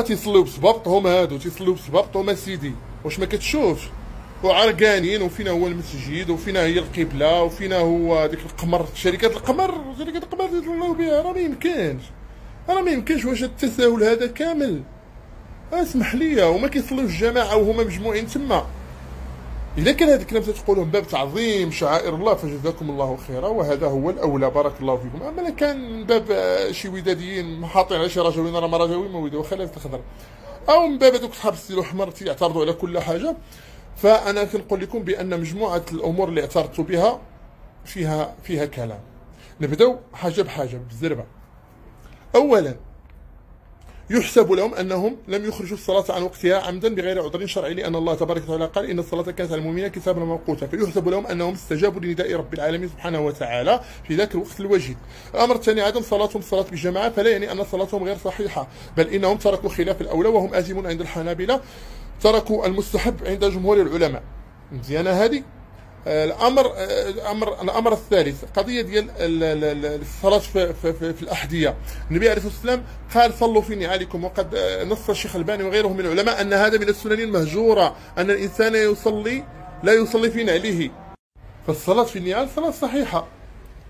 تيصليو بسبابطهم هادو، تيصليو بسبابطهم اسيدي، واش ما كتشوفش؟ وعرقانين، وفينا هو المسجد، وفينا هي القبله، وفينا هو ديك القمر، شركات القمر يطلعوا بها. راه ما يمكنش واش التساهل هذا كامل؟ اسمح لي، وما كيصليوش الجماعه وهما مجموعين تما. اذا كان هذا الكلام تتقولوا من باب تعظيم شعائر الله فجزاكم الله خيرا، وهذا هو الاولى، بارك الله فيكم. اما كان من باب شي وداديين حاطين على شي رجاوين، راه ما رجاوين ما وداو خليها تخضر، او من باب دوك صحاب السيل الاحمر تيعترضوا على كل حاجه. فانا كنقول لكم بان مجموعه الامور اللي اعترضتوا بها فيها كلام. نبداو حاجه بحاجه بالزربه. اولا، يحسب لهم انهم لم يخرجوا الصلاه عن وقتها عمدا بغير عذر شرعي، لان الله تبارك وتعالى قال ان الصلاه كانت على المؤمنين كتابا موقوتا. فيحسب لهم انهم استجابوا لنداء رب العالمين سبحانه وتعالى في ذاك الوقت الوجيز. الامر الثاني، عدم صلاتهم الصلاه بالجماعه، فلا يعني ان صلاتهم غير صحيحه، بل انهم تركوا خلاف الاولى، وهم آثمون عند الحنابلة، تركوا المستحب عند جمهور العلماء. مزيانه هذه. الامر الثالث، قضيه ديال الصلاه في الاحذيه. النبي عليه الصلاه والسلام قال صلوا في نعالكم، وقد نص الشيخ الباني وغيره من العلماء ان هذا من السنن المهجوره، ان الانسان لا يصلي في نعله. فالصلاه في النعال صلاه صحيحه،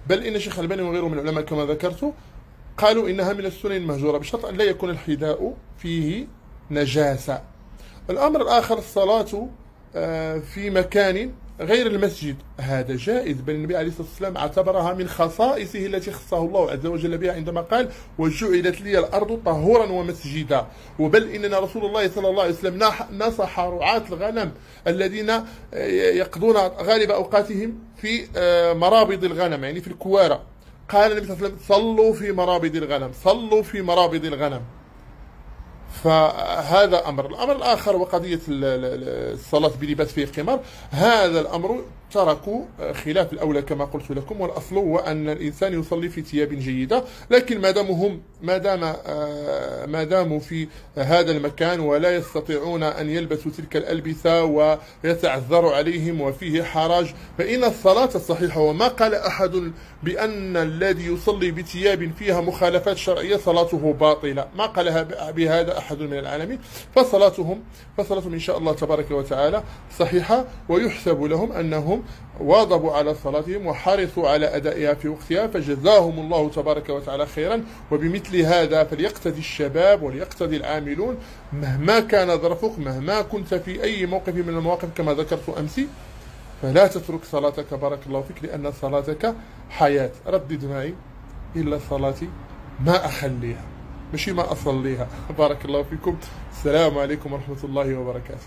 بل ان الشيخ الباني وغيره من العلماء كما ذكرت قالوا انها من السنن المهجوره، بشرط ان لا يكون الحذاء فيه نجاسه. الامر الاخر، الصلاه في مكان غير المسجد، هذا جائز، بل النبي عليه الصلاة والسلام اعتبرها من خصائصه التي خصه الله عز وجل بها عندما قال وجعلت لي الأرض طهورا ومسجدا. وبل إننا رسول الله صلى الله عليه وسلم نصح رعاة الغنم الذين يقضون غالب أوقاتهم في مرابض الغنم، يعني في الكوارة، قال النبي صلى الله عليه وسلم صلوا في مرابض الغنم، صلوا في مرابض الغنم. فهذا امر. الامر الاخر وقضيه الصلاه بلباس فيه قمار، هذا الامر تركوا خلاف الاولى كما قلت لكم، والاصل هو ان الانسان يصلي في ثياب جيده، لكن ما داموا في هذا المكان ولا يستطيعون ان يلبسوا تلك الالبسه ويتعذر عليهم وفيه حرج، فان الصلاه صحيحه. وما قال احد بان الذي يصلي بثياب فيها مخالفات شرعيه صلاته باطله، ما قال بهذا احد من العالمين. فصلاتهم ان شاء الله تبارك وتعالى صحيحه، ويحسب لهم انهم واظبوا على صلاتهم وحرصوا على ادائها في وقتها، فجزاهم الله تبارك وتعالى خيرا. وبمثل هذا فليقتدي الشباب وليقتدي العاملون، مهما كان ظرفك، مهما كنت في اي موقف من المواقف كما ذكرت امس، فلا تترك صلاتك بارك الله فيك، لان صلاتك حياه. ردد معي: الا صلاتي ما اخليها، ماشي ما اصليها. بارك الله فيكم. السلام عليكم ورحمه الله وبركاته.